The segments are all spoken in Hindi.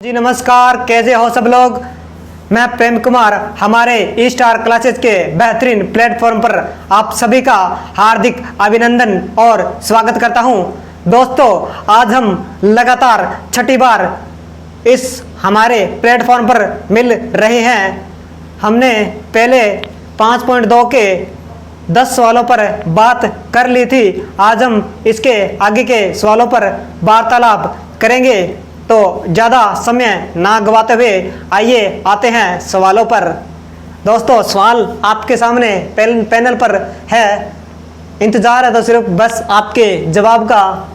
जी नमस्कार, कैसे हो सब लोग। मैं प्रेम कुमार हमारे ई स्टार क्लासेस के बेहतरीन प्लेटफॉर्म पर आप सभी का हार्दिक अभिनंदन और स्वागत करता हूं। दोस्तों, आज हम लगातार छठी बार इस हमारे प्लेटफॉर्म पर मिल रहे हैं। हमने पहले 5.2 के 10 सवालों पर बात कर ली थी। आज हम इसके आगे के सवालों पर वार्तालाप करेंगे। तो ज़्यादा समय ना गवाते हुए आइए आते हैं सवालों पर। दोस्तों, सवाल आपके सामने पैनल पर है। इंतज़ार है तो सिर्फ बस आपके जवाब का।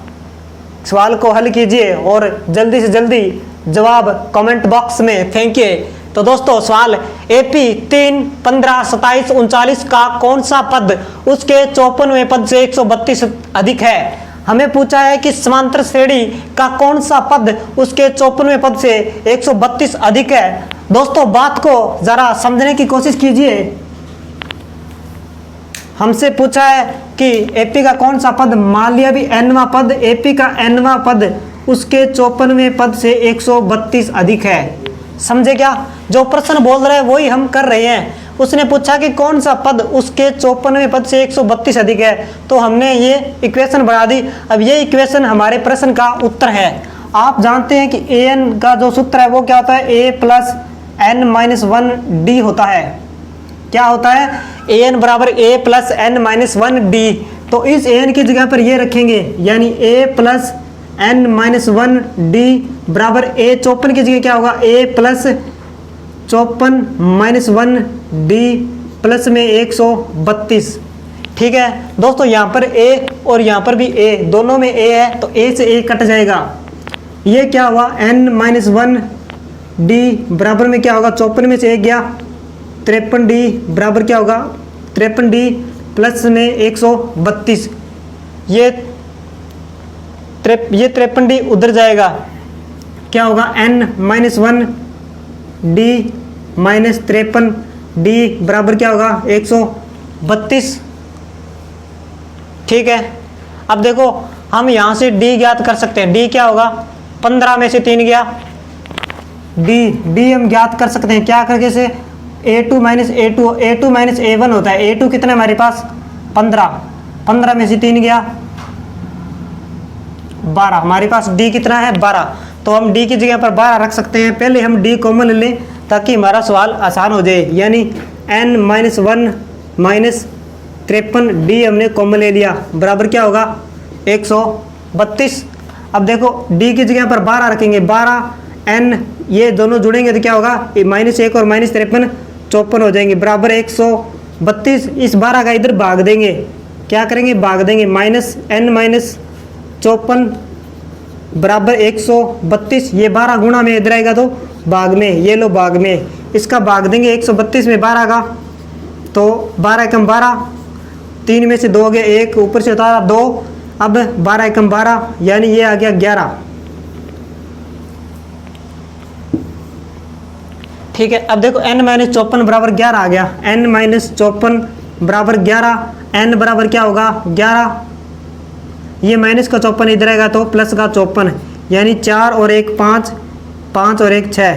सवाल को हल कीजिए और जल्दी से जल्दी जवाब कमेंट बॉक्स में फेंकिए। तो दोस्तों, सवाल AP 3, 15, 27, 39 का कौन सा पद उसके 54वें पद से 132 अधिक है। हमें पूछा है कि समांतर श्रेणी का कौन सा पद उसके 54वें पद से 132 अधिक है। दोस्तों, बात को जरा समझने की कोशिश कीजिए। हमसे पूछा है कि AP का कौन सा पद, मान लिया भी nवां पद, AP का nवां पद उसके 54वें पद से 132 अधिक है। समझे क्या? जो प्रश्न बोल रहे हैं वही हम कर रहे हैं। उसने पूछा कि कौन सा पद उसके 54वें पद से 132 अधिक है, तो हमने ये इक्वेशन बढ़ा दी। अब ये इक्वेशन हमारे प्रश्न का उत्तर है। आप जानते हैं कि an का जो सूत्र है वो क्या होता है, a प्लस n-1d होता है। क्या होता है? an बराबर a प्लस n-1d। तो इस an की जगह पर ये रखेंगे, यानी a प्लस n-1d बराबर a। 54 की जगह क्या होगा, a प्लस 54-1d प्लस में 132। ठीक है दोस्तों, यहाँ पर a और यहाँ पर भी a, दोनों में a है तो a से a कट जाएगा। ये क्या हुआ, n-1d बराबर में क्या होगा, 54 में से 1 गया, 53d बराबर क्या होगा, 53d प्लस में 132। ये 53d उधर जाएगा, क्या होगा, n-1d माइनस 53d बराबर क्या होगा, 132। ठीक है, अब देखो हम यहाँ से d ज्ञात कर सकते हैं। d क्या होगा, 15 में से 3 गया, d हम ज्ञात कर सकते हैं क्या करके से, a2 माइनस a1 होता है। a2 कितना हमारे पास, 15 में से 3 गया, 12। हमारे पास d कितना है, 12। तो हम d की जगह पर 12 रख सकते हैं। पहले हम d कॉमन ले लें ताकि हमारा सवाल आसान हो जाए। यानी n-1 माइनस 53d हमने कॉमन ले लिया, बराबर क्या होगा, 132। अब देखो d की जगह पर 12 रखेंगे, 12 n ये दोनों जुड़ेंगे तो क्या होगा, -1 और -53 54 हो जाएंगे, बराबर 132। इस 12 का इधर भाग देंगे, क्या करेंगे, भाग देंगे, -54 बराबर 132। ये 12 गुणा में इधर आएगा तो भाग में, ये लो भाग में, इसका भाग देंगे 132 में 12 का, तो 12 एकम 12, 3 में से 2 हो गया, 1 ऊपर से उतारा 2, अब 12 एकम 12 यानी ये आ गया 11। ठीक है, अब देखो n-54 बराबर 11 आ गया, n-54 बराबर 11, n बराबर क्या होगा, 11। ये माइनस का 54 इधर आएगा तो प्लस का 54, यानी 4 और 1 5, 5 और 1 6।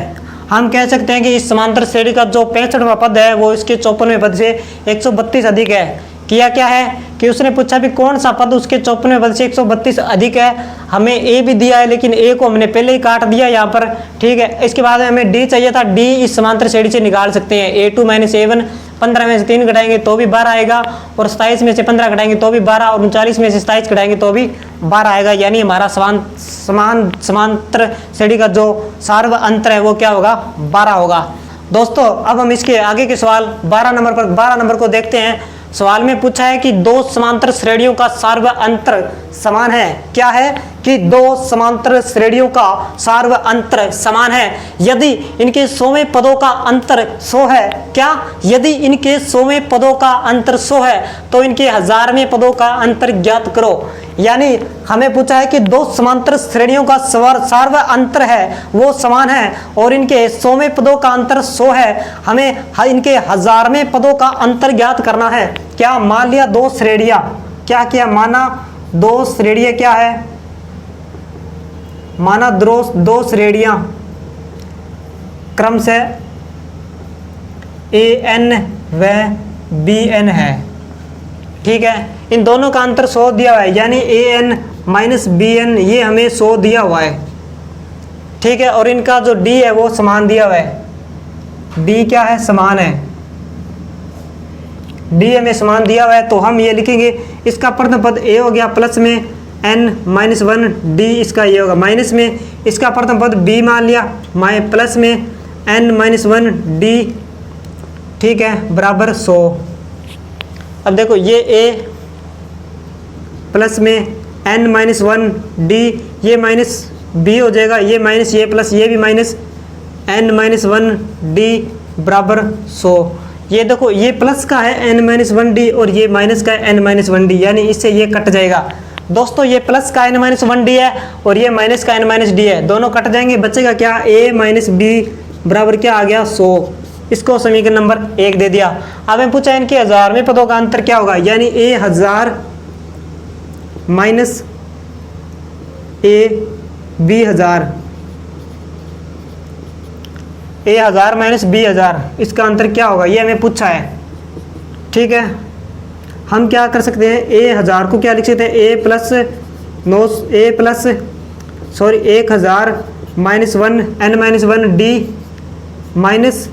हम कह सकते हैं कि इस समांतर श्रेणी का जो 65वां पद है वो इसके 54वें पद से 132 अधिक है। किया क्या है कि उसने पूछा भी कौन सा पद उसके 54वें पद से 132 अधिक है। हमें a भी दिया है, लेकिन a को हमने पहले ही काट दिया यहाँ पर। ठीक है, इसके बाद हमें d चाहिए था, d इस समांतर श्रेणी से निकाल सकते हैं। a2 माइनस a1, 15 में से 3 घटाएंगे तो भी 12 आएगा, और 27 में से 15 घटाएंगे तो भी 12, और 39 में से 27 घटाएंगे तो भी 12 आएगा। यानी हमारा समांतर श्रेणी का जो सार्व अंतर है वो क्या होगा, 12 होगा। दोस्तों, अब हम इसके आगे के सवाल 12 नंबर को देखते हैं। सवाल में पूछा है कि दो समांतर श्रेणियों का सार्व अंतर समान है। क्या है कि दो समांतर श्रेणियों का सार्व अंतर समान है यदि इनके 100वें पदों का अंतर 100 है। क्या? यदि इनके 100वें पदों का अंतर 100 है तो इनके 1000वें पदों का अंतर ज्ञात करो। यानी हमें पूछा है कि दो समांतर श्रेणियों का सार्व अंतर है वो समान है और इनके 100वें पदों का अंतर 100 है। हमें इनके 1000वें पदों का अंतर ज्ञात करना है। क्या? मान लिया दो श्रेणियां, क्या किया, माना दो श्रेणियां, क्या है, माना दो श्रेणियां क्रम से ए एन व बी एन है। ठीक है, इन दोनों का अंतर 100 दिया हुआ है, यानी A N minus B N ये हमें 100 दिया हुआ है। ठीक है, और इनका जो डी है वो समान दिया हुआ है। डी क्या है? समान है। डी हमें समान दिया हुआ है, तो हम ये लिखेंगे इसका प्रथम पद ए हो गया, प्लस में एन माइनस 1 डी, इसका ये होगा माइनस में इसका प्रथम पद बी मान लिया, प्लस में एन माइनस 1 डी। ठीक है, बराबर 100। अब देखो ये ए प्लस में एन माइनस 1 डी, ये माइनस बी हो जाएगा, ये माइनस ये प्लस ये भी माइनस एन माइनस 1 डी बराबर 100। ये देखो ये प्लस का है एन माइनस 1 डी और ये माइनस का है एन माइनस 1 डी, यानी इससे ये कट जाएगा। दोस्तों ये प्लस का एन माइनस 1 डी है और ये माइनस का एन माइनस डी है, दोनों कट जाएंगे, बचेगा क्या? ए माइनस बी बराबर क्या आ गया? 100। इसको समीकरण नंबर 1 दे दिया। अब हमें पूछा इनके हजारवें पदों का अंतर क्या होगा, यानी A 1000 minus A B 1000, A 1000 minus B 1000, इसका अंतर क्या होगा ये हमें पूछा है। ठीक है, हम क्या कर सकते हैं, ए 1000 को क्या लिख सकते हैं? A plus 1000 minus 1 N minus 1 D minus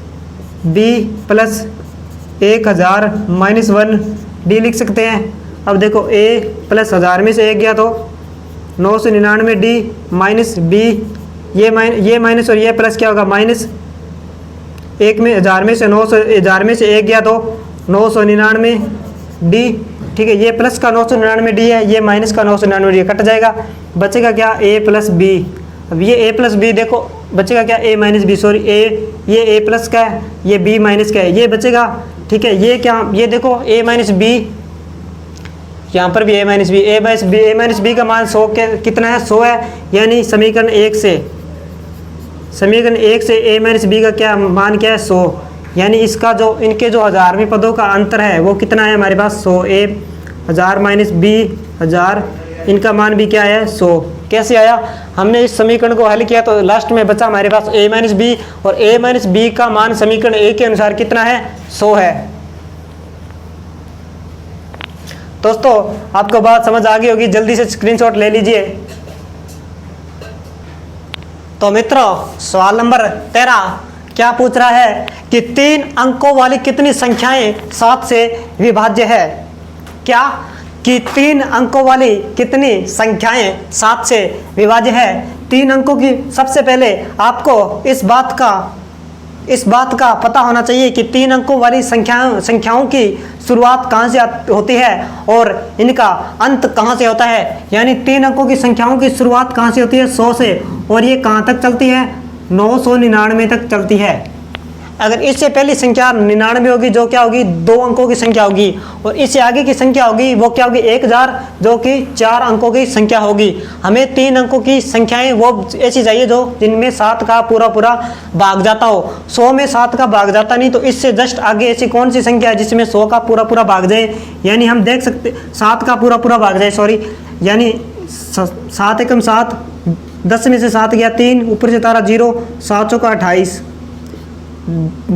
B plus 1000 minus 1 D लिख सकते हैं। अब देखो ए प्लस 1000 में से 1 गया तो 999 डी माइनस बी, ये माइनस और ये प्लस क्या होगा? माइनस 1 में 1000 में से 1000 में से 1 गया तो 999 डी। ठीक है, ये प्लस का 999 डी है, ये माइनस का 999 डी, कट जाएगा, बचेगा क्या? ए प्लस बी। अब ये ए प्लस बी देखो बचेगा क्या? ए माइनस बी, सॉरी ये ए प्लस का है, ये बी माइनस का है, ये बचेगा। ठीक है, ये क्या? ये देखो ए माइनस बी, यहाँ पर भी ए माइनस बी, ए माइनस बी का मान 100 के कितना है? 100 है, यानी समीकरण 1 से ए माइनस बी का क्या मान क्या है? 100, यानी इसका जो इनके जो हजारवें पदों का अंतर है वो कितना है हमारे पास? 100। ए 1000 माइनस बी 1000, इनका मान भी क्या है? 100। कैसे आया? हमने इस समीकरण को हल किया तो लास्ट में बचा हमारे पास ए माइनस बी, और ए माइनस बी का मान समीकरण ए के अनुसार कितना है? 100 है। दोस्तों आपको बात समझ आ गई होगी, जल्दी से स्क्रीनशॉट ले लीजिए। तो मित्रों सवाल नंबर 13 क्या पूछ रहा है कि 3 अंकों वाली कितनी संख्याएं 7 से विभाज्य है? क्या कि 3 अंकों वाली कितनी संख्याएं 7 से विभाज्य है? 3 अंकों की, सबसे पहले आपको इस बात का पता होना चाहिए कि 3 अंकों वाली संख्याओं की शुरुआत कहाँ से होती है और इनका अंत कहाँ से होता है। यानी 3 अंकों की संख्याओं की शुरुआत कहाँ से होती है? 100 से, और ये कहाँ तक चलती है? 999 तक चलती है। अगर इससे पहली संख्या 99 होगी जो क्या होगी? 2 अंकों की संख्या होगी, और इससे आगे की संख्या होगी वो क्या होगी? 1000 जो कि 4 अंकों की संख्या होगी। हमें 3 अंकों की संख्याएं वो ऐसी चाहिए जो जिनमें 7 का पूरा भाग जाता हो। 100 में 7 का भाग जाता नहीं, तो इससे जस्ट आगे ऐसी कौन सी संख्या है जिसमें 100 का पूरा भाग जाए? यानी हम देख सकते 7 का पूरा भाग जाए, सॉरी, यानी 7 एकम 7, 10 में से 7 गया 3, ऊपर से तारा 0, 7 चौका 28,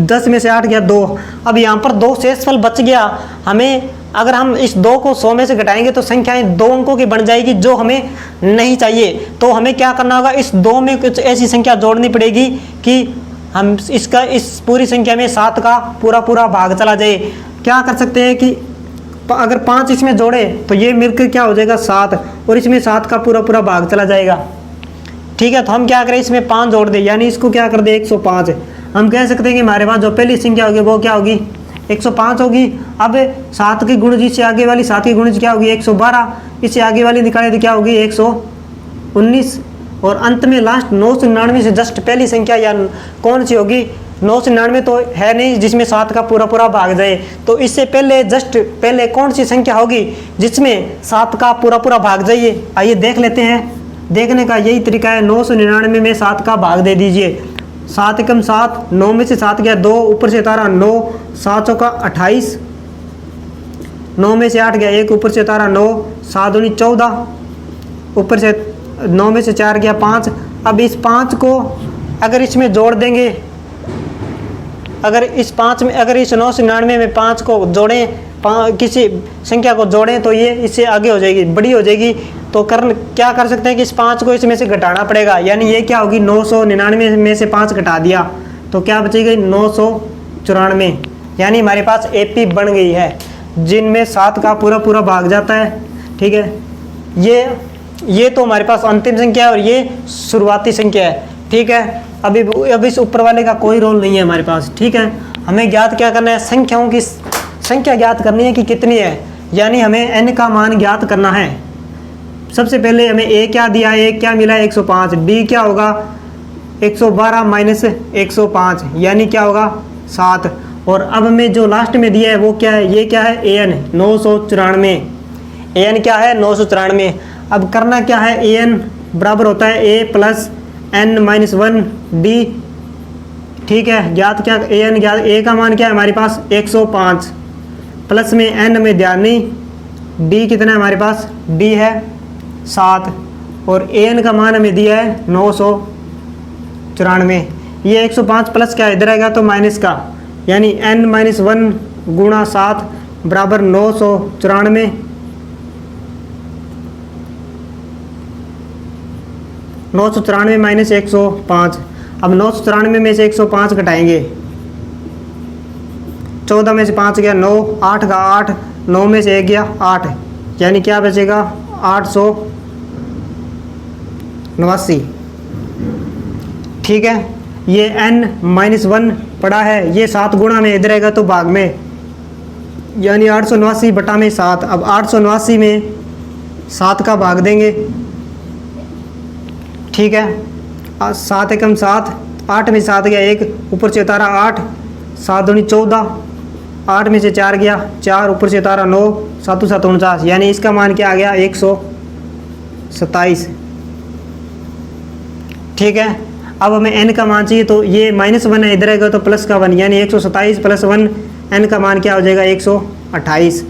10 में से 8 गया 2। अब यहाँ पर 2 शेषफल बच गया। हमें अगर हम इस 2 को 100 में से घटाएंगे तो संख्याएं 2 अंकों की बन जाएगी जो हमें नहीं चाहिए। तो हमें क्या करना होगा? इस 2 में कुछ ऐसी संख्या जोड़नी पड़ेगी कि हम इस पूरी संख्या में 7 का पूरा भाग चला जाए। क्या कर सकते हैं कि अगर 5 इसमें जोड़े तो ये मिलकर क्या हो जाएगा? 7, और इसमें 7 का पूरा भाग चला जाएगा। ठीक है, तो हम क्या करें? इसमें 5 जोड़ दें, यानी इसको क्या कर दे? 105। हम कह सकते हैं कि हमारे पास जो पहली संख्या होगी वो क्या होगी? 105 होगी। अब 7 की गुणज से आगे वाली 7 की गुणज क्या होगी? 112। इससे आगे वाली निकाले तो क्या होगी? 119। और अंत में लास्ट 999 से जस्ट पहली संख्या या कौन सी होगी? 999 तो है नहीं जिसमें 7 का पूरा भाग जाए। तो इससे पहले जस्ट पहले कौन सी संख्या होगी जिसमें 7 का पूरा भाग जाइए? आइए देख लेते हैं। देखने का यही तरीका है। 999 में 7 का भाग दे दीजिए। 7 एकम 7, 9 में से 7 गया 2, ऊपर से तारा 9, 7 चौका 28, 9 में से 8 गया 1, ऊपर से तारा 9, 7 दूनी 14, ऊपर से 9 में से 4 गया 5। अब इस 5 को अगर इसमें जोड़ देंगे अगर इस 5 में, अगर इस 999 में 5 को जोड़ें, किसी संख्या को जोड़ें तो ये इससे आगे हो जाएगी, बड़ी हो जाएगी। तो क्या कर सकते हैं कि इस 5 को इसमें से घटाना पड़ेगा, यानी ये क्या होगी 999 में से 5 घटा दिया तो क्या बचेगी 994, यानी हमारे पास AP बन गई है, जिनमें 7 का पूरा पूरा भाग जाता है। ठीक है, ये तो हमारे पास अंतिम संख्या है और ये शुरुआती संख्या है। ठीक है, अब इस ऊपर वाले का कोई रोल नहीं है हमारे पास। ठीक है, हमें ज्ञात क्या करना है, संख्याओं की संख्या ज्ञात करनी है कि कितनी है, यानी हमें n का मान ज्ञात करना है। सबसे पहले हमें a क्या दिया है, a क्या मिला है 105, b क्या होगा 112 माइनस 105 यानी क्या होगा 7, और अब हमें जो लास्ट में दिया है वो क्या है, ये क्या है an 994, an क्या है 994। अब करना क्या है, an बराबर होता है a प्लस n-1 d। ठीक है, ज्ञात क्या an ज्ञात, a का मान क्या है हमारे पास 105, प्लस में n में ध्यान नहीं, d कितना है हमारे पास, d है 7, और an का मान हमें दिया है 994। ये 105 प्लस क्या इधर आएगा तो माइनस का, यानी n-1 गुणा 7 बराबर 994। 994 माइनस 105। अब 994 में से 105 घटाएंगे, 14 में से 5 गया 9, 8 का 8, 9 में से 1 गया 8, यानी क्या बचेगा 889। ठीक है, ये n-1 पड़ा है, ये 7 गुणा में इधर आएगा तो भाग में, यानी 889 बटा में 7। अब 889 में 7 का भाग देंगे। ठीक है, 7 एकम 7, 8 में 7 गया 1, ऊपर से उतारा 8, 7 दूनी 14, 8 में से 4 गया 4, ऊपर से उतारा 9, 7 7 49, यानी इसका मान क्या आ गया 127। ठीक है, अब हमें n का मान चाहिए, तो ये -1 है, इधर आएगा तो प्लस का 1, यानी 127 प्लस 1, n का मान क्या हो जाएगा 128।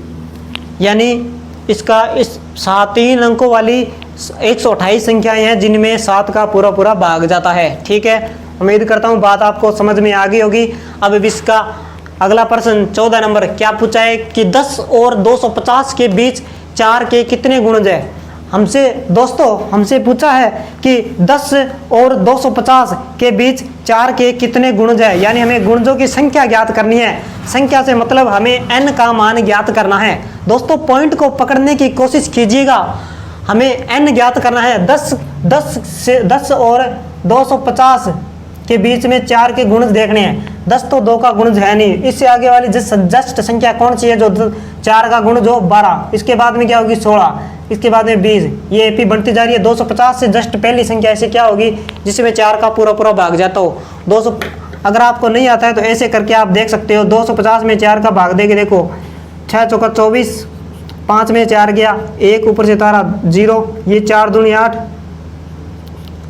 यानी इसका इस 3 अंकों वाली 128 संख्याएं हैं जिनमें 7 का पूरा पूरा भाग जाता है। ठीक है, उम्मीद करता हूँ बात आपको समझ में आ गई होगी। अब इसका अगला प्रश्न 14 नंबर क्या पूछा है कि 10 और 250 के बीच 4 के कितने गुणज है। हमसे पूछा है कि 10 और 250 के बीच 4 के कितने गुणज है, यानी हमें गुणजों की संख्या ज्ञात करनी है। संख्या से मतलब हमें n का मान ज्ञात करना है। दोस्तों पॉइंट को पकड़ने की कोशिश कीजिएगा, हमें n ज्ञात करना है। 10 और 250 के बीच में 4 के गुणज देखने हैं। 10 तो 2 का गुणज है नहीं, इससे आगे वाली जस्ट संख्या कौन सी है जो 4 का गुणज हो 12, इसके बाद में क्या होगी 16, इसके बाद में 20, ये AP बढ़ती जा रही है। 250 से जस्ट पहली संख्या ऐसे क्या होगी जिसमें 4 का पूरा पूरा भाग जाता हो। 200 अगर आपको नहीं आता है तो ऐसे करके आप देख सकते हो। 250 में 4 का भाग देके देखो, 6 चौका 24, 5 में 4 गया 1, ऊपर से तारा 0, ये 4 दूनी 8। अब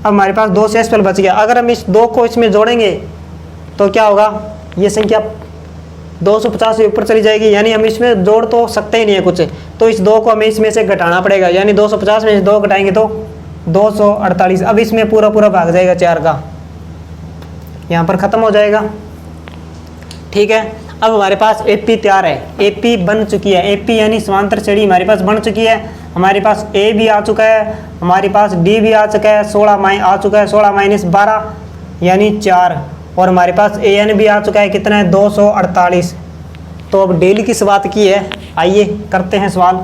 हमारे पास 2 शेषफल बच गया। अगर हम इस 2 को इसमें जोड़ेंगे तो क्या होगा, ये संख्या 250 से ऊपर चली जाएगी, यानी हम इसमें जोड़ तो सकते ही नहीं है कुछ, तो इस 2 को हमें इसमें से घटाना पड़ेगा, यानी 250 में से 2 घटाएंगे तो 248। अब इसमें पूरा पूरा भाग जाएगा 4 का, यहाँ पर ख़त्म हो जाएगा। ठीक है, अब हमारे पास AP तैयार है, AP बन चुकी है। AP यानी समांतर श्रेणी हमारे पास बन चुकी है। हमारे पास A भी आ चुका है, हमारे पास D भी आ चुका है, 16 आ चुका है, 16 माइनस 12 यानी 4, और हमारे पास AN भी आ चुका है, कितना है 248। तो अब डेली की बात की है, आइए करते हैं सवाल।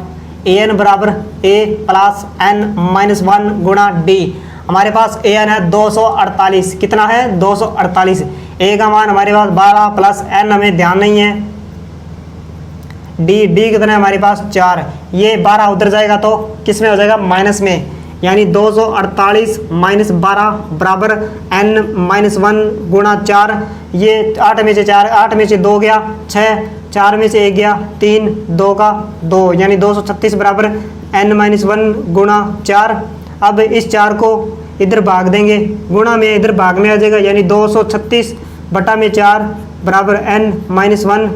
AN बराबर A प्लस n-1 गुणा D। हमारे पास AN है 248, कितना है 248। A का मान हमारे पास 12 प्लस n हमें ध्यान नहीं है, D कितना है हमारे पास 4, ये 12 उधर जाएगा तो किस में हो जाएगा माइनस में, यानी 248 माइनस 12 बराबर n-1 गुणा 4। ये 8 में से 4, 8 में से 2 गया 6, 4 में से 1 गया 3, 2 का 2, यानी 236 बराबर n-1 गुणा 4। अब इस 4 को इधर भाग देंगे, गुणा में इधर भाग में आ जाएगा, यानी 236 बटा में 4 बराबर n-1।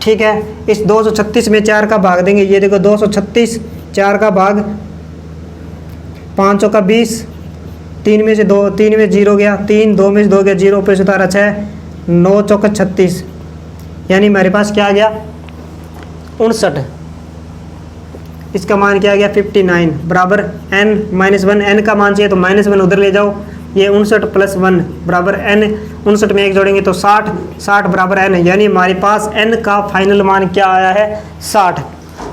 ठीक है, इस 236 में 4 का भाग देंगे, ये देखो 236 4 का भाग 5 का 20, 3 में से 2, 3 में 0 गया 3, 2 में से 2 गया 0, ऊपर से उतारा 6, 9 चौके 36, यानी मेरे पास क्या आ गया 59। इसका मान क्या आ गया 59 बराबर n-1। n का मान चाहिए तो -1 उधर ले जाओ, ये 59 + 1 बराबर n। 59 में 1 जोड़ेंगे तो 60, 60 बराबर n, यानी हमारे पास n का फाइनल मान क्या आया है 60।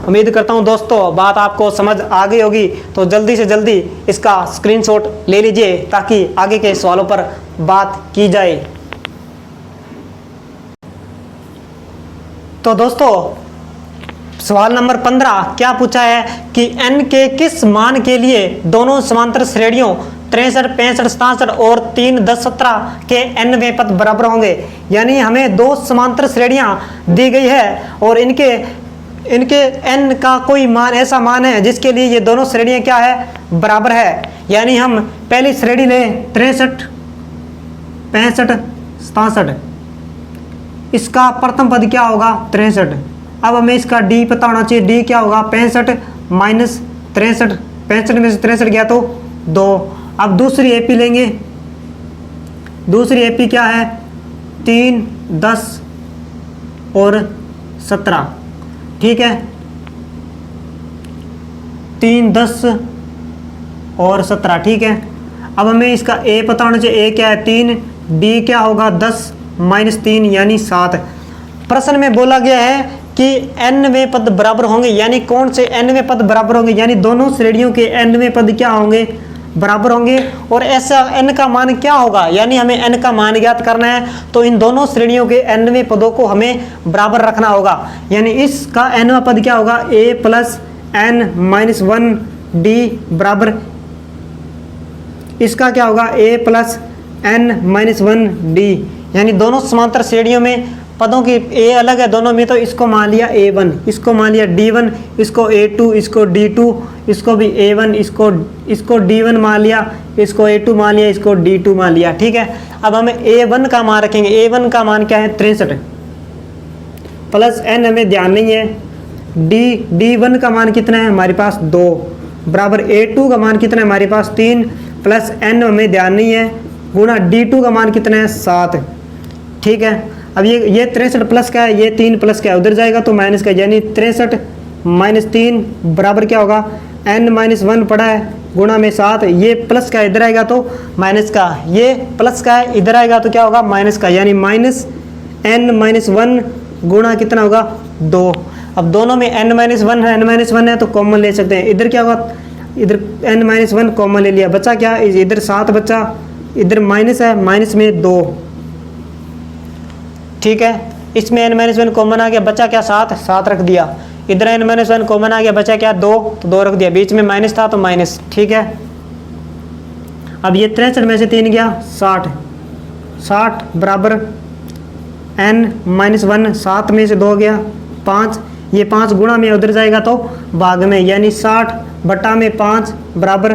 उम्मीद करता हूं दोस्तों बात आपको समझ आ गई होगी, तो जल्दी से जल्दी इसका स्क्रीनशॉट ले लीजिए ताकि आगे के सवालों पर बात की जाए। तो दोस्तों सवाल नंबर 15 क्या पूछा है कि n के किस मान के लिए दोनों समांतर श्रेणियों 63, 65, 67 और 3, 10, 17 के nवें पद बराबर होंगे। यानी हमें दो समांतर श्रेणियां दी गई है और इनके n का कोई मान ऐसा मान है जिसके लिए ये दोनों श्रेणियां क्या है बराबर है। यानी हम पहली श्रेणी लें 63, 65, 67, इसका प्रथम पद क्या होगा 63। अब हमें इसका d पता होना चाहिए, d क्या होगा 65 माइनस 63, 65 में से 63 गया तो 2। अब दूसरी एपी लेंगे, दूसरी एपी क्या है 3, 10 और 17, ठीक है 3, 10 और 17, ठीक है। अब हमें इसका a पता होना चाहिए, a क्या है 3, d क्या होगा 10 माइनस 3 यानी 7। प्रश्न में बोला गया है कि nवें पद बराबर होंगे, यानी कौन से nवें पद बराबर होंगे, यानी दोनों श्रेणियों के nवें पद क्या होंगे बराबर होंगे। और ऐसा n का मान क्या होगा, यानी हमें n का मान ज्ञात करना है तो इन दोनों श्रेणियों के nवें पदों को हमें बराबर रखना होगा। यानी इसका nवां पद क्या होगा a + n-1 d बराबर इसका क्या होगा a + n-1 d। यानी दोनों समांतर श्रेणियों में पदों की a अलग है दोनों में, तो इसको मान लिया a1, इसको मान लिया d1, इसको a2, इसको d2, इसको भी a1, इसको d1 मान लिया, इसको a2 मान लिया, इसको d2 मान लिया, ठीक है। अब हमें a1 का मान रखेंगे, a1 का मान क्या है 63 प्लस n हमें ध्यान नहीं है, d1 का मान कितना है हमारे पास 2 बराबर a2 का मान कितना है हमारे पास 3 प्लस n हमें ध्यान नहीं है गुणा d2 का मान कितना है 7, ठीक है। अब ये 63 प्लस का है, ये 3 प्लस का है, उधर जाएगा तो माइनस का, यानी 63 माइनस 3 बराबर क्या होगा n-1 पड़ा है गुणा में 7, ये प्लस का इधर आएगा तो माइनस का, ये प्लस का है इधर आएगा तो क्या होगा माइनस का, यानी -n-1 गुणा कितना होगा 2। अब दोनों में n-1 है तो कॉमन ले सकते हैं, इधर क्या होगा इधर n-1 कॉमन ले लिया, बचा क्या इधर 7 बचा, इधर माइनस है माइनस में 2, ठीक है। इसमें n-1 कॉमन आ गया, बचा क्या 7 रख दिया, इधर n-1 कॉमन आ गया, बचा क्या 2 तो 2 रख दिया, बीच में माइनस था तो माइनस, ठीक है। अब ये 63 में से 3 गया 60 बराबर n-1, 7 में से 2 गया 5, ये 5 गुणा में उधर जाएगा तो भाग में, यानी 60 बटा में 5 बराबर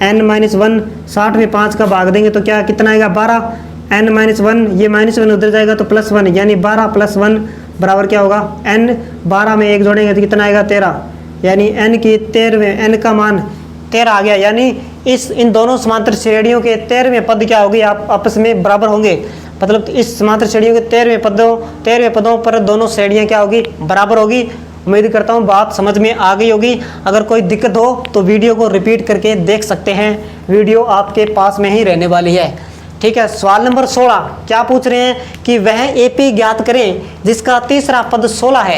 n-1, 60 में 5 का भाग देंगे तो क्या कितना आएगा 12, n-1, ये -1 उधर जाएगा तो +1, यानी 12 + 1 बराबर क्या होगा n, 12 में 1 जोड़ेंगे तो कितना आएगा 13, यानी n की 13वें n का मान 13 आ गया। यानी इन दोनों समांतर श्रेणियों के 13वें पद क्या होगी आप आपस में बराबर होंगे, मतलब इस समांतर श्रेणियों के 13वें पदों पर दोनों श्रेणियां क्या होगी बराबर होगी। उम्मीद करता हूँ बात समझ में आ गई होगी। अगर कोई दिक्कत हो तो वीडियो को रिपीट करके देख सकते हैं, वीडियो आपके पास में ही रहने वाली है, ठीक है। सवाल नंबर 16 क्या पूछ रहे हैं कि वह एपी ज्ञात करें जिसका तीसरा पद 16 है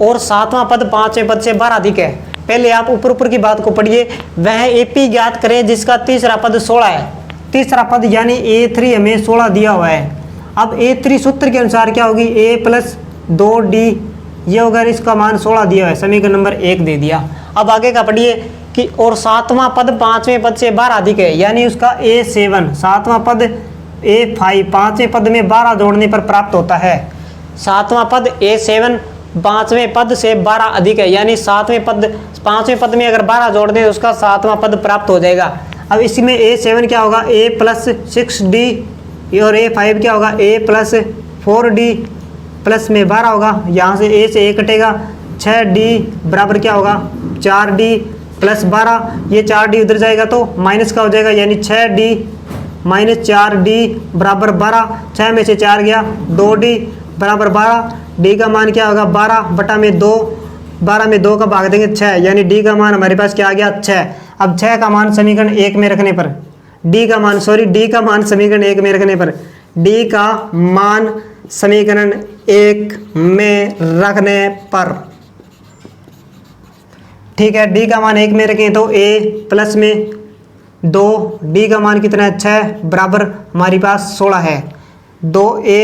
और सातवां पद 5वें पद से 12 अधिक है। पहले आप ऊपर की बात को पढ़िए, वह एपी ज्ञात करें जिसका तीसरा पद 16 है, तीसरा पद यानी a3 हमें 16 दिया हुआ है। अब a3 सूत्र के अनुसार क्या होगी a + 2d, ये होगा इसका मान 16 दिया है, समीकरण नंबर 1 दे दिया। अब आगे का पढ़िए कि और सातवां पद 5वें पद से 12 अधिक है, यानी उसका a7, सातवां पद a5 5वें पद में 12 जोड़ने पर प्राप्त होता है। सातवां पद a7 5वें पद से 12 अधिक है, यानी 5वें पद में अगर 12 जोड़ दें तो उसका सातवां पद प्राप्त हो जाएगा। अब इसी में a7 क्या होगा a + 6d और a5 क्या होगा a + 4d प्लस में 12 होगा, यहाँ से a से a कटेगा, 6d बराबर क्या होगा 4d + 12, ये 4d उधर जाएगा तो माइनस का हो जाएगा, यानी 6d -4D बराबर 12, 6 में से 4 गया 2D बराबर 12, D का मान क्या होगा 12 बटा में 2, 12 में 2 का भाग देंगे 6, यानी D का मान हमारे पास क्या आ गया 6। अब 6 का मान समीकरण 1 में रखने पर D का मान समीकरण 1 में रखने पर D का मान समीकरण 1 में रखने पर, ठीक है, D का मान 1 में रखें तो A प्लस में 2, D का मान कितना है 6 बराबर हमारे पास 16 है, 2A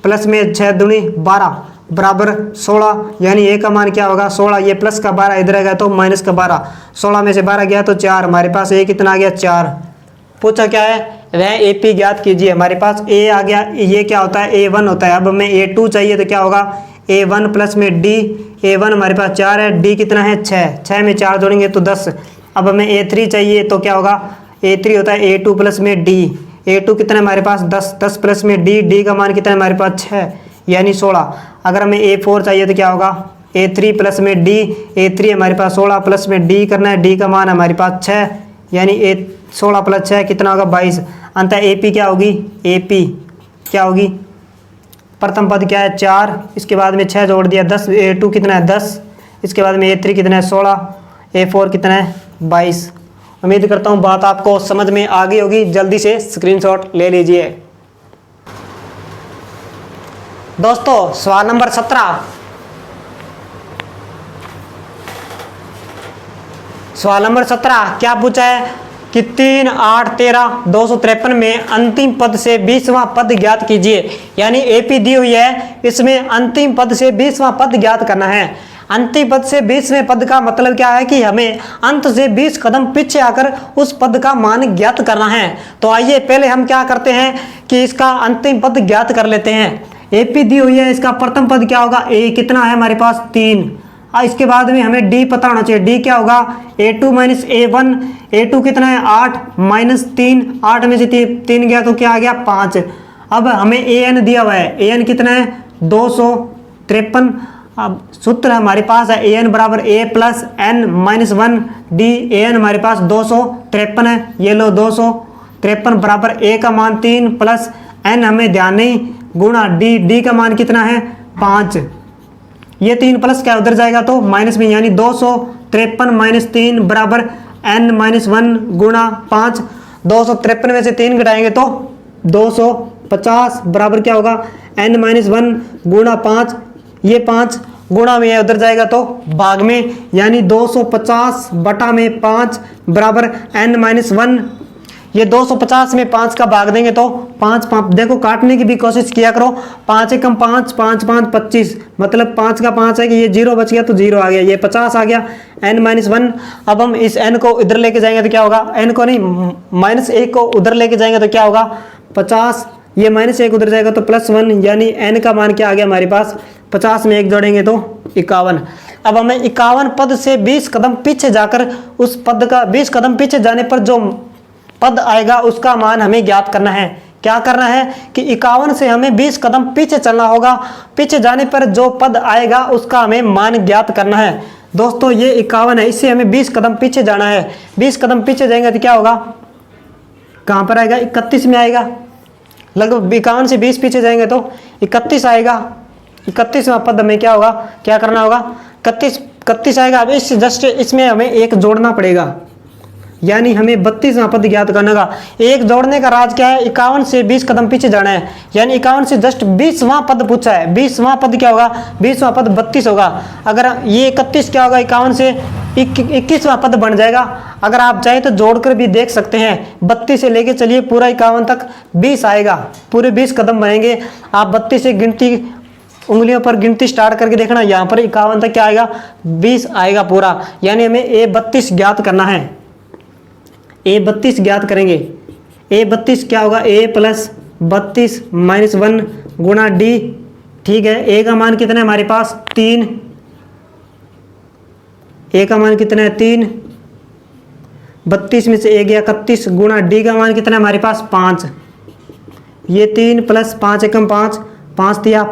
प्लस में 6 दूनी 12 बराबर 16, यानी A का मान क्या होगा 16, ये प्लस का 12 इधर आ गया तो माइनस का 12, 16 में से 12 गया तो 4, हमारे पास A कितना आ गया 4। पूछा क्या है, वह AP ज्ञात कीजिए, हमारे पास A आ गया, ये क्या होता है A1 होता है। अब हमें A2 चाहिए तो क्या होगा A1 प्लस में D, A1 हमारे पास 4 है, D कितना है 6, 6 में 4 जोड़ेंगे तो 10। अब हमें A3 चाहिए तो क्या होगा A3 होता है A2 प्लस में D, A2 कितना है हमारे पास 10, 10 प्लस में D, D का मान कितना है हमारे पास 6 यानी 16। अगर हमें A4 चाहिए तो क्या होगा A3 प्लस में D, A3 हमारे पास 16 प्लस में D करना है, D का मान हमारे पास 6 यानी 16 प्लस 6 कितना होगा 22। अंतः AP क्या होगी, AP क्या होगी, प्रथम पद क्या है 4, इसके बाद में 6 जोड़ दिया 10, A2 कितना है 10, इसके बाद में A3 कितना है 16, A4 कितना है 22। उम्मीद करता हूँ बात आपको समझ में आ गई होगी, जल्दी से स्क्रीनशॉट ले लीजिए। दोस्तों सवाल नंबर 17, सवाल नंबर 17 क्या पूछा है कि 3, 8, 13, 253 में अंतिम पद से 20वां पद ज्ञात कीजिए, यानी AP दी हुई है, इसमें अंतिम पद से 20वां पद ज्ञात करना है। अंतिम पद से 20वें पद का मतलब क्या है कि हमें अंत से 20 कदम पीछे आकर उस पद का मान ज्ञात करना है। तो आइए पहले हम क्या करते हैं कि इसका अंतिम पद ज्ञात कर लेते हैं। AP दी हुई है, इसका प्रथम पद क्या होगा A कितना है हमारे पास 3, इसके बाद में हमें D पता होना चाहिए, D क्या होगा A2 माइनस A1, A2 कितना है 8 माइनस 3, 8 में से 3 गया तो क्या आ गया 5। अब हमें AN दिया हुआ है, AN कितना है 253। अब सूत्र हमारे पास है AN बराबर A plus N minus 1 D, AN हमारे पास 253 है, ये लो 253 बराबर A का मान 3 प्लस N हमें ध्यान नहीं गुणा D का मान कितना है 5, ये 3 प्लस क्या उधर जाएगा तो माइनस में, यानी 253 माइनस 3 बराबर N माइनस 1 गुणा 5। 253 में से 3 घटाएंगे तो 250 बराबर क्या होगा N माइनस 1 गुणा 5, ये 5 गुणा में उधर जाएगा तो भाग में, यानी 250 बटा में 5 बराबर N माइनस 1। ये 250 में 5 का भाग देंगे तो 5 5 देखो काटने की भी कोशिश किया करो, 5 एकम 5, 5 5 25, मतलब 5 का 5 है कि ये 0 बच गया तो 0 आ गया, ये 50 आ गया N माइनस 1। अब हम इस N को इधर लेके जाएंगे तो क्या होगा, N को नहीं माइनस 1 को उधर लेके जाएंगे तो क्या होगा 50, ये माइनस 1 उधर जाएगा तो प्लस 1, यानी N का मान क्या आ गया हमारे पास 50 में 1 जोड़ेंगे तो 51। अब हमें 51 पद से 20 कदम पीछे जाकर उस पद का 20 कदम पीछे जाने पर जो पद आएगा उसका मान हमें ज्ञात करना है। क्या करना है कि 51 से हमें 20 कदम पीछे चलना होगा, पीछे जाने पर जो पद आएगा उसका हमें मान ज्ञात करना है। दोस्तों ये 51 है, इससे हमें 20 कदम पीछे जाना है, 20 कदम पीछे जाएंगे तो क्या होगा, कहाँ पर आएगा 31 में आएगा, लगभग 51 से 20 पीछे जाएंगे तो 31 आएगा। 31वां पद में क्या होगा, क्या करना होगा 31 आएगा। अब इस जस्ट इसमें हमें एक जोड़ना पड़ेगा, यानी हमें 32वां पद ज्ञात करना होगा। एक जोड़ने का राज क्या है, 51 से 20 कदम पीछे जाना है, यानी 51 से जस्ट 20वां पद पूछा है। 20वां पद क्या होगा, 20वां पद 32 होगा। अगर ये 31 क्या होगा, 51 से 21वां पद बन जाएगा। अगर आप चाहे तो जोड़कर भी देख सकते हैं, 32 से लेके चलिए पूरा 51 तक 20 आएगा, पूरे 20 कदम बनेंगे। आप 32 से गिनती उंगलियों पर गिनती स्टार्ट करके देखना, यहाँ पर 51 तक क्या आएगा 20 आएगा पूरा, यानी हमें A32 ज्ञात करना है। A32 ज्ञात करेंगे, A32 क्या होगा A प्लस 32 माइनस 1 गुणा D, ठीक है। A का मान कितना है हमारे पास 3, A का मान कितना है 3, 32 में से A गया 31 गुणा D का मान कितना है हमारे पास 5, ये 3 प्लस 5 एकम 5, 5 दिया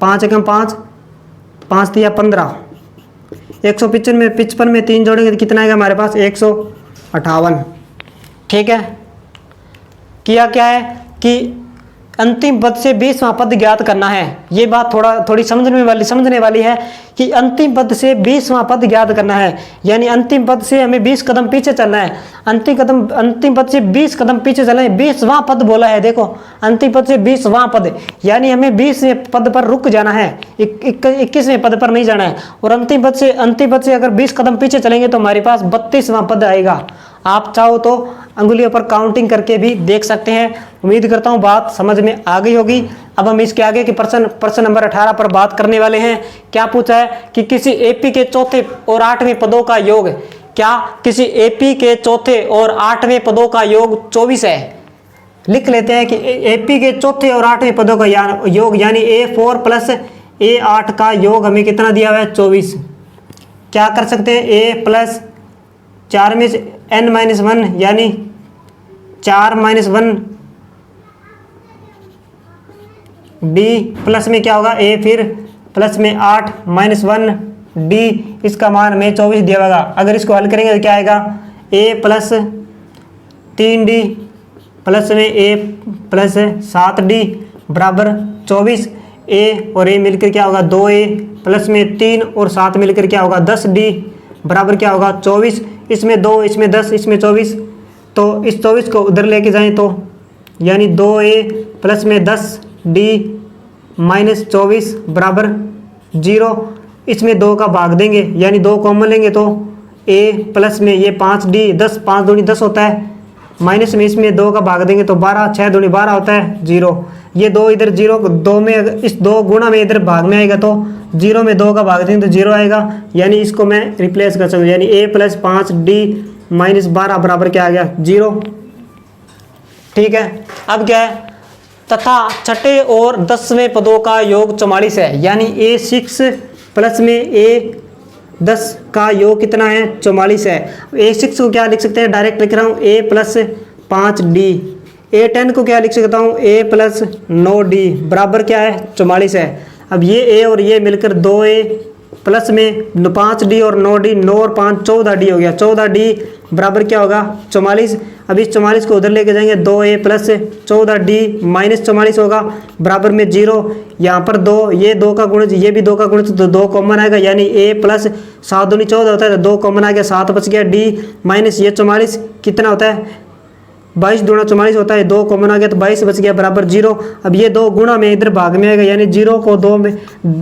5 एकम 5, 5 दिया 15, 155 में 55 में 3 जोड़ेंगे तो कितना आएगा हमारे पास 158, ठीक है। किया क्या है कि अंतिम पद से 20वां पद ज्ञात करना है। ये बात थोड़ी समझने वाली है कि अंतिम पद से 20वां पद ज्ञात करना है, यानी अंतिम पद से हमें 20 कदम पीछे चलना है। अंतिम पद से 20 कदम पीछे चलना है, 20वां पद बोला है, देखो अंतिम पद से 20वां पद, यानी हमें 20वें पद पर रुक जाना है, 21वें पद पर नहीं जाना है। और अंतिम पद से अगर 20 कदम पीछे चलेंगे तो हमारे पास 32वां पद आएगा। आप चाहो तो अंगुलियों पर काउंटिंग करके भी देख सकते हैं। उम्मीद करता हूँ बात समझ में आ गई होगी। अब हम इसके आगे के प्रश्न नंबर 18 पर बात करने वाले हैं। क्या पूछा है कि किसी एपी के चौथे और 8वें पदों का योग, क्या किसी एपी के चौथे और 8वें पदों का योग 24 है। लिख लेते हैं कि एपी के चौथे और 8वें पदों का योग यानी A4 प्लस A8 का योग हमें कितना दिया हुआ है 24। क्या कर सकते हैं, A प्लस 4 में n-1 यानी 4 - 1 d प्लस में क्या होगा A, फिर प्लस में 8 - 1 d, इसका मान हमें 24 दिया होगा। अगर इसको हल करेंगे तो क्या आएगा, A प्लस 3d प्लस में A प्लस 7d बराबर 24। A और A मिलकर क्या होगा 2A प्लस में 3 और 7 मिलकर क्या होगा 10d बराबर क्या होगा 24। इसमें 2, इसमें 10, इसमें 24, तो इस 24 को उधर लेके जाएं तो यानी 2A प्लस में 10d माइनस 24 बराबर 0। इसमें 2 का भाग देंगे यानी 2 कॉमन लेंगे तो A प्लस में ये 5d, 10 5 दूनी 10 होता है, माइनस में इसमें 2 का भाग देंगे तो 12, 6 दूनी 12 होता है 0। ये 2 इधर 0, 2 में इस 2 गुणा में इधर भाग में आएगा तो 0 में 2 का भाग देंगे तो 0 आएगा, यानी इसको मैं रिप्लेस कर सकूँ, यानी A प्लस 5d माइनस 12 बराबर क्या आ गया 0। ठीक है, अब क्या है, तथा छठे और 10वें पदों का योग 44 है, यानी A6 प्लस में A10 का योग कितना है 44 है। A6 को क्या लिख सकते हैं, डायरेक्ट लिख रहा हूँ A प्लस 5d। A10 को क्या लिख सकता हूँ A प्लस 9d बराबर क्या है 44 है। अब ये A और ये मिलकर 2A प्लस में 5d और 9d, 9 और 5 14d हो गया, 14d बराबर क्या होगा 44। अब इस 44 को उधर लेके जाएंगे, 2A प्लस 14d माइनस 44 होगा बराबर में 0। यहाँ पर 2, ये 2 का गुणज, ये भी 2 का गुणज, तो 2 कॉमन आएगा, यानी A प्लस 7 दूनी 14 होता है, तो 2 कॉमन आ गया, 7 बच गया, d माइनस ये 44 कितना होता है 22 दूना 44 होता है, 2 कॉमन आ गया तो 22 बच गया बराबर 0। अब ये 2 गुणा में इधर भाग में आएगा, यानी 0 को 2 में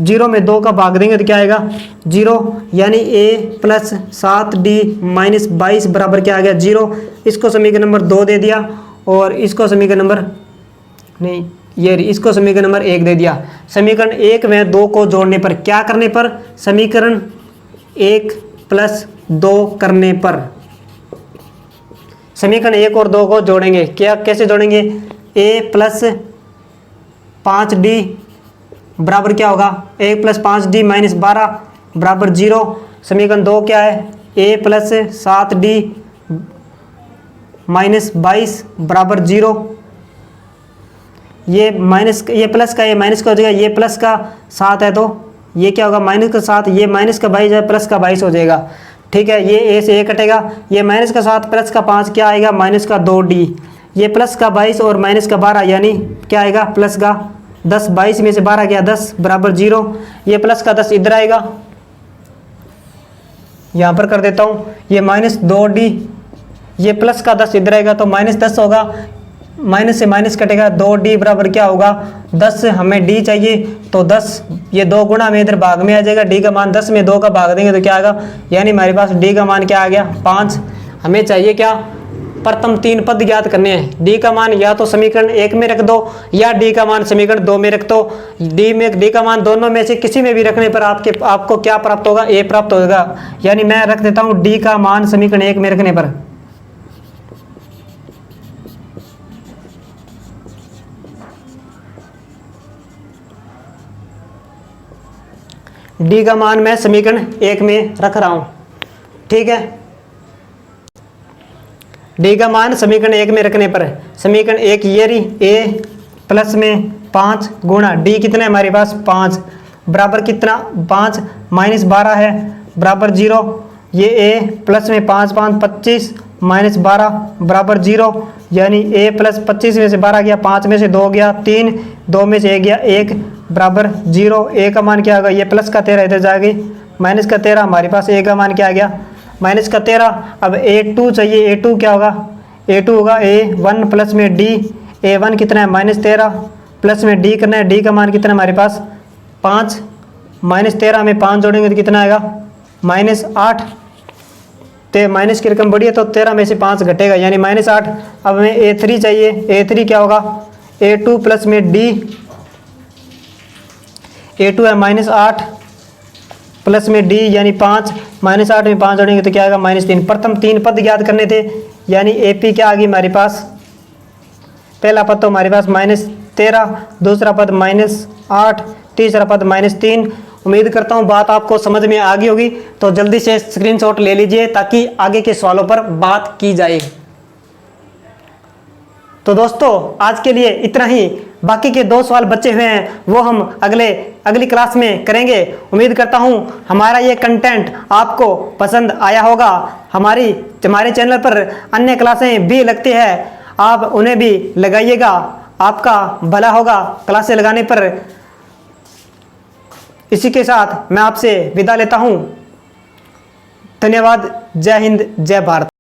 0 में 2 का भाग देंगे तो क्या आएगा 0, यानी A प्लस 7d माइनस 22 बराबर क्या आ गया 0। इसको समीकरण नंबर 2 दे दिया और इसको समीकरण नंबर नहीं, ये इसको समीकरण नंबर 1 दे दिया। समीकरण 1 में 2 को जोड़ने पर, क्या करने पर, समीकरण 1 प्लस 2 करने पर समीकरण 1 और 2 को जोड़ेंगे। क्या, कैसे जोड़ेंगे, A प्लस 5d बराबर क्या होगा A प्लस 5d माइनस 12 बराबर 0। समीकरण 2 क्या है, A प्लस 7d माइनस 22 बराबर 0। ये माइनस, ये प्लस का ये माइनस का हो जाएगा, ये प्लस का 7 है तो ये क्या होगा माइनस का 7, ये माइनस का 22 है, प्लस का 22 हो जाएगा। ठीक है, ये A से A कटेगा, ये माइनस का 7 प्लस का 5 क्या आएगा माइनस का 2d, ये प्लस का 22 और माइनस का 12 यानी क्या आएगा प्लस का 10, 22 में से 12 गया 10 बराबर 0। ये प्लस का 10 इधर आएगा, यहाँ पर कर देता हूँ, ये माइनस 2d, ये प्लस का 10 इधर आएगा तो माइनस 10 होगा, माइनस से माइनस कटेगा, 2d बराबर क्या होगा 10। हमें d चाहिए तो 10, ये 2 गुणा में इधर भाग में आ जाएगा, d का मान 10 में 2 का भाग देंगे तो क्या आएगा, यानी हमारे पास d का मान क्या आ गया 5। हमें चाहिए क्या, प्रथम 3 पद ज्ञात करने हैं। d का मान या तो समीकरण 1 में रख दो या d का मान समीकरण 2 में रख दो। d का मान दोनों में से किसी में भी रखने पर आपको क्या प्राप्त होगा, a प्राप्त होगा। यानी मैं रख देता हूँ d का मान समीकरण 1 में रखने पर d का मान मैं समीकरण 1 में रख रहा हूं। ठीक है, d का मान समीकरण 1 में रखने पर समीकरण 1 ये रही, a प्लस में 5 गुणा d कितना है हमारे पास 5 बराबर कितना 5 माइनस 12 है बराबर 0। ये a प्लस में 5 5 25 -12 बराबर 0, यानी a प्लस 25 में से 12 गया, 5 में से 2 गया 3, 2 में से 1 गया 1 बराबर 0। a का मान क्या होगा, ये प्लस का 13 इधर जाएगी, माइनस का 13, हमारे पास a का मान क्या आ गया माइनस का 13। अब a2 चाहिए, a2 क्या होगा, a2 होगा a1 प्लस में d, a1 कितना है -13 प्लस में d करना है, d का मान कितना है हमारे पास 5, -13 में 5 जोड़ेंगे तो कितना आएगा -8, तो माइनस की रकम बढ़ी है तो 13 में से 5 घटेगा यानी -8। अब हमें a3 चाहिए, a3 क्या होगा a2 प्लस में d, a2 है -8 प्लस में d यानी 5, -8 में 5 जोड़ेंगे तो क्या आएगा -3। प्रथम 3 पद ज्ञात करने थे यानी AP क्या आ गई हमारे पास, पहला पद तो हमारे पास -13, दूसरा पद -8, तीसरा पद -3। उम्मीद करता हूँ बात आपको समझ में आ गई होगी, तो जल्दी से स्क्रीनशॉट ले लीजिए ताकि आगे के सवालों पर बात की जाए। तो दोस्तों आज के लिए इतना ही, बाकी के 2 सवाल बचे हुए हैं वो हम अगली क्लास में करेंगे। उम्मीद करता हूँ हमारा ये कंटेंट आपको पसंद आया होगा। हमारे चैनल पर अन्य क्लासें भी लगती है, आप उन्हें भी लगाइएगा, आपका भला होगा क्लासें लगाने पर। इसी के साथ मैं आपसे विदा लेता हूँ। धन्यवाद। जय हिंद, जय भारत।